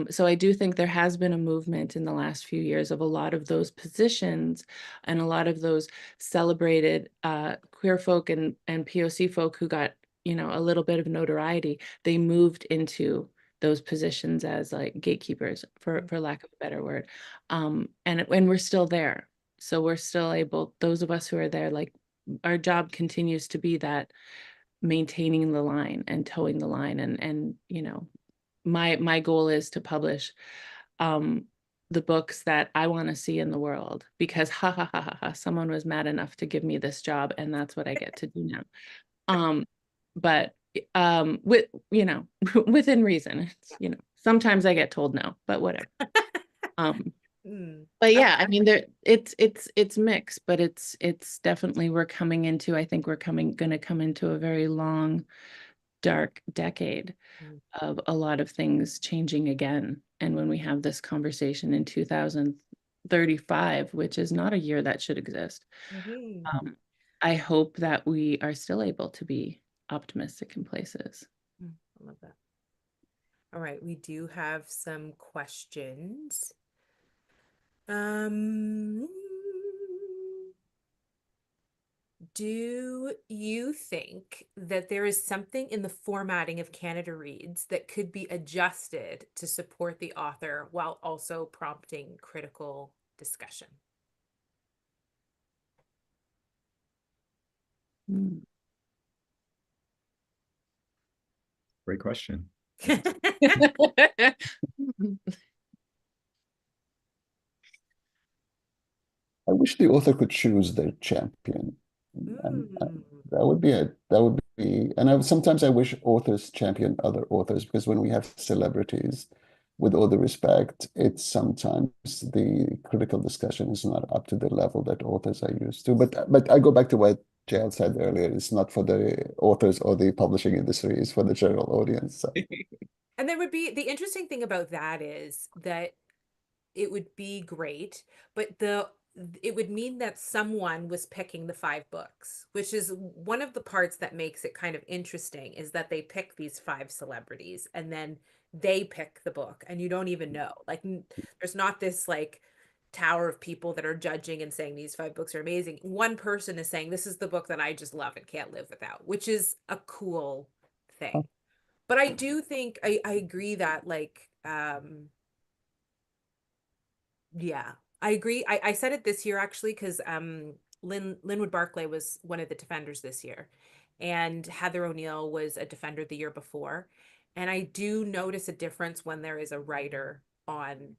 So I do think there has been a movement in the last few years of a lot of those positions and a lot of those celebrated queer folk and POC folk who got, you know, a little bit of notoriety. They moved into those positions as like gatekeepers, for lack of a better word. And we're still there. So we're still able, those of us who are there, like, our job continues to be that maintaining the line and towing the line. And you know, my goal is to publish the books that I want to see in the world, because someone was mad enough to give me this job, and that's what I get to do now. But with, you know, within reason. It's, you know, sometimes I get told no, but whatever. But yeah, I mean, it's mixed, but it's definitely, we're coming into, I think we're gonna come into a very long, dark decade of a lot of things changing again. And when we have this conversation in 2035, which is not a year that should exist, I hope that we are still able to be optimistic in places. I love that. All right, we do have some questions. Do you think that there is something in the formatting of Canada Reads that could be adjusted to support the author while also prompting critical discussion? Great question. I wish the author could choose their champion. And sometimes I wish authors champion other authors, because when we have celebrities, with all the respect, it's sometimes the critical discussion is not up to the level that authors are used to. But I go back to what Jael said earlier. It's not for the authors or the publishing industry, it's for the general audience. So. And there would be, the interesting thing about that is that it would be great, but it would mean that someone was picking the 5 books, which is one of the parts that makes it kind of interesting, is that they pick these 5 celebrities and then they pick the book and you don't even know. Like, there's not this like tower of people that are judging and saying these 5 books are amazing. One person is saying, this is the book that I just love and can't live without, which is a cool thing. But I do think I agree that, like, yeah, I agree. I said it this year actually, because Linwood Barclay was one of the defenders this year, and Heather O'Neill was a defender the year before. And I do notice a difference when there is a writer on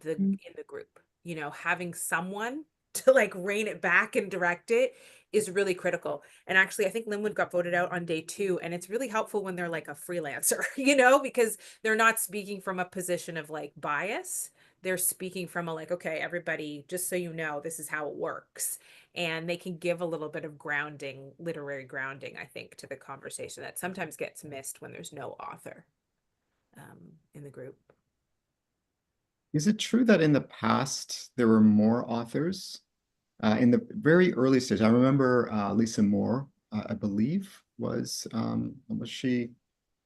in the group. You know, having someone to like rein it back and direct it is really critical. And actually, I think Linwood got voted out on day 2, and it's really helpful when they're like a freelancer, you know, because they're not speaking from a position of like bias. They're speaking from a like, okay, everybody, just so you know, this is how it works. And they can give a little bit of grounding, literary grounding, I think, to the conversation that sometimes gets missed when there's no author in the group. Is it true that in the past there were more authors? In the very early stage, I remember Lisa Moore, I believe, was she?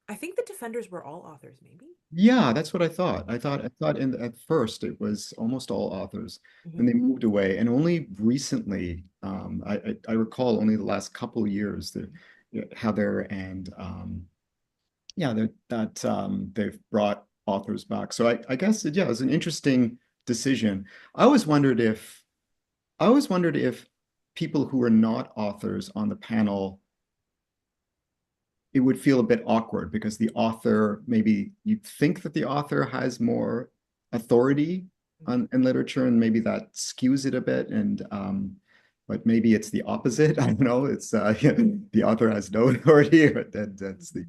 I think the defenders were all authors, maybe. Yeah, that's what I thought. I thought at first it was almost all authors, and they moved away. And only recently, I recall only the last couple of years that Heather and they've brought authors back. So I guess it was an interesting decision. I always wondered if people who are not authors on the panel, it would feel a bit awkward, because the author, maybe you'd think that the author has more authority in literature, and maybe that skews it a bit. And but maybe it's the opposite. I don't know. It's the author has no authority, but that's the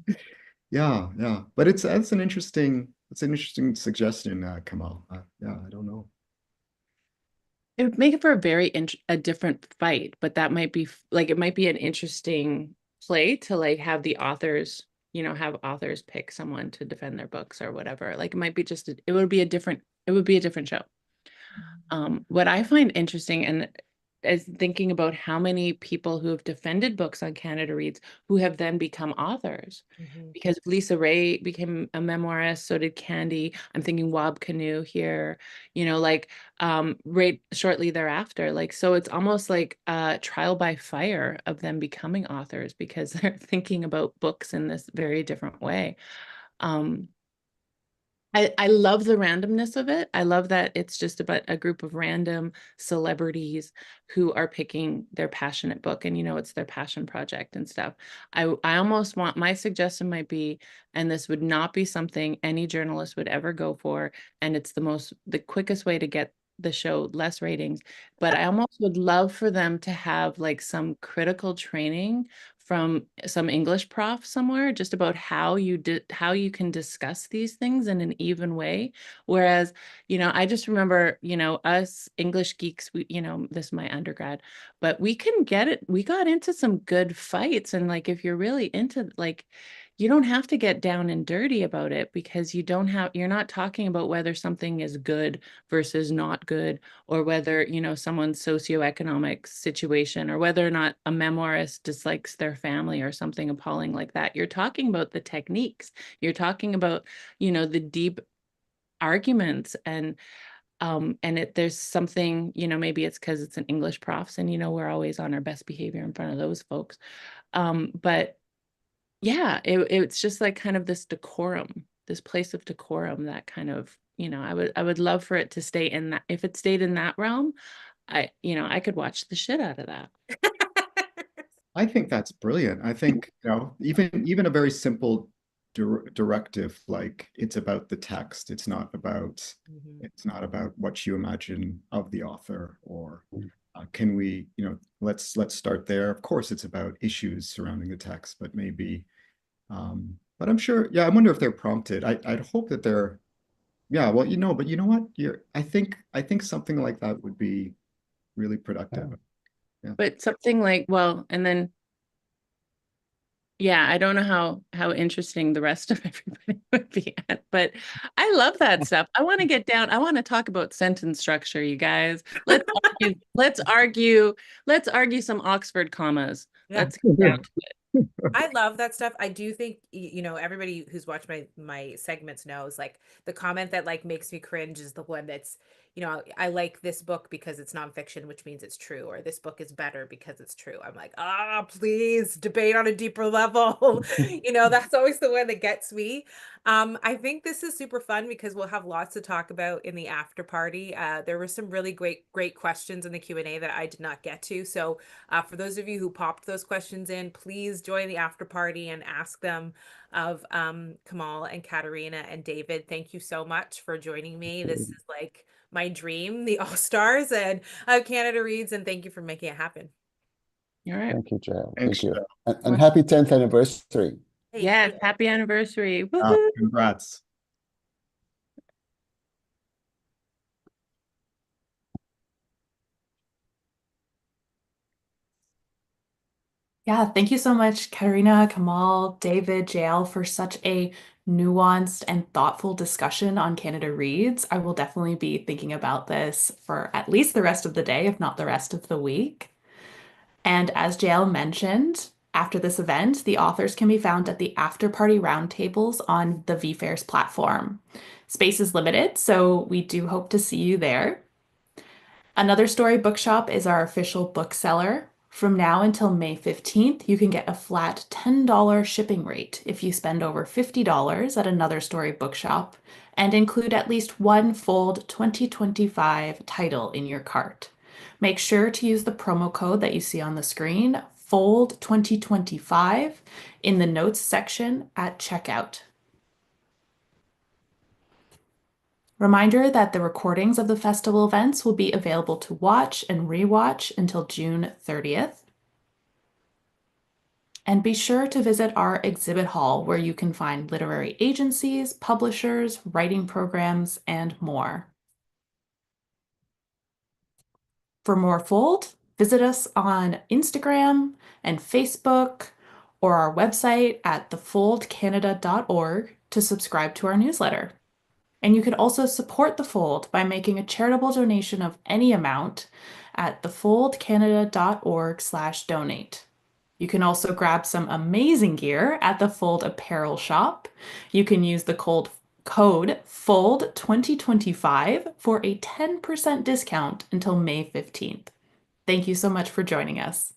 yeah. But that's an interesting suggestion, Kamal. Yeah, I don't know. It would make it for a different fight, but that might be like, it might be an interesting play to like have the authors, you know, have authors pick someone to defend their books or whatever. Like, it might be just it would be a different show. What I find interesting, and as thinking about how many people who have defended books on Canada Reads who have then become authors. Because Lisa Ray became a memoirist, so did Candy. I'm thinking Wab Canoe here, like right shortly thereafter. Like, so it's almost like a trial by fire of them becoming authors because they're thinking about books in this very different way. I love the randomness of it. I love that it's just about a group of random celebrities who are picking their passionate book, and it's their passion project and stuff. I almost want, my suggestion might be, and this would not be something any journalist would ever go for, and it's the quickest way to get the show less ratings, but I almost would love for them to have like some critical training from some English prof somewhere just about how you can discuss these things in an even way. Whereas, I just remember, us English geeks, this is my undergrad, but we can get it. We got into some good fights. And like, if you're really into, like, you don't have to get down and dirty about it because you're not talking about whether something is good versus not good, or whether, someone's socioeconomic situation, or whether or not a memoirist dislikes their family or something appalling like that. You're talking about the techniques. You're talking about, the deep arguments, and there's something, maybe it's because it's an English profs and, we're always on our best behavior in front of those folks. But yeah, it's just like kind of this decorum, this place of decorum that kind of, I would love for it to stay in that. If it stayed in that realm, I could watch the shit out of that. I think that's brilliant. I think, even a very simple directive, like it's about the text. It's not about what you imagine of the author, or can we, let's start there. Of course, it's about issues surrounding the text, but maybe, but I'm sure, yeah, I wonder if they're prompted. I'd hope that they're, yeah, well, but you know what? I think something like that would be really productive. Yeah. But something like, well, and then, yeah, I don't know how interesting the rest of everybody would be at, but I love that stuff. I want to get down. I want to talk about sentence structure, you guys. Let's argue some Oxford commas. Yeah. Let's get down to it. I love that stuff. I do think, everybody who's watched my segments knows, like, the comment that like makes me cringe is the one that's, I like this book because it's nonfiction, which means it's true, or this book is better because it's true. I'm like, please debate on a deeper level. That's always the one that gets me. I think this is super fun because we'll have lots to talk about in the after party. There were some really great questions in the Q&A that I did not get to. So for those of you who popped those questions in, please join the after party and ask them of Kamal and Katerina and David. Thank you so much for joining me. This is like my dream, the All-Stars and Canada Reads, and thank you for making it happen. All right. Thank you, Jael. Thanks, Thank you. Jael. And happy 10th anniversary. Yes, happy anniversary. Congrats. Yeah, thank you so much, Katerina, Kamal, David, Jael, for such a nuanced and thoughtful discussion on Canada Reads. I will definitely be thinking about this for at least the rest of the day, if not the rest of the week. And as Jael mentioned, after this event, the authors can be found at the after party roundtables on the VFairs platform. Space is limited, so we do hope to see you there. Another Story Bookshop is our official bookseller. From now until May 15th, you can get a flat $10 shipping rate if you spend over $50 at Another Story Bookshop and include at least one Fold 2025 title in your cart. Make sure to use the promo code that you see on the screen, Fold 2025, in the notes section at checkout. Reminder that the recordings of the festival events will be available to watch and rewatch until June 30th. And be sure to visit our exhibit hall where you can find literary agencies, publishers, writing programs, and more. For more Fold, visit us on Instagram and Facebook or our website at thefoldcanada.org to subscribe to our newsletter. And you could also support The Fold by making a charitable donation of any amount at thefoldcanada.org/donate. You can also grab some amazing gear at the Fold Apparel shop. You can use the code FOLD2025 for a 10% discount until May 15th. Thank you so much for joining us.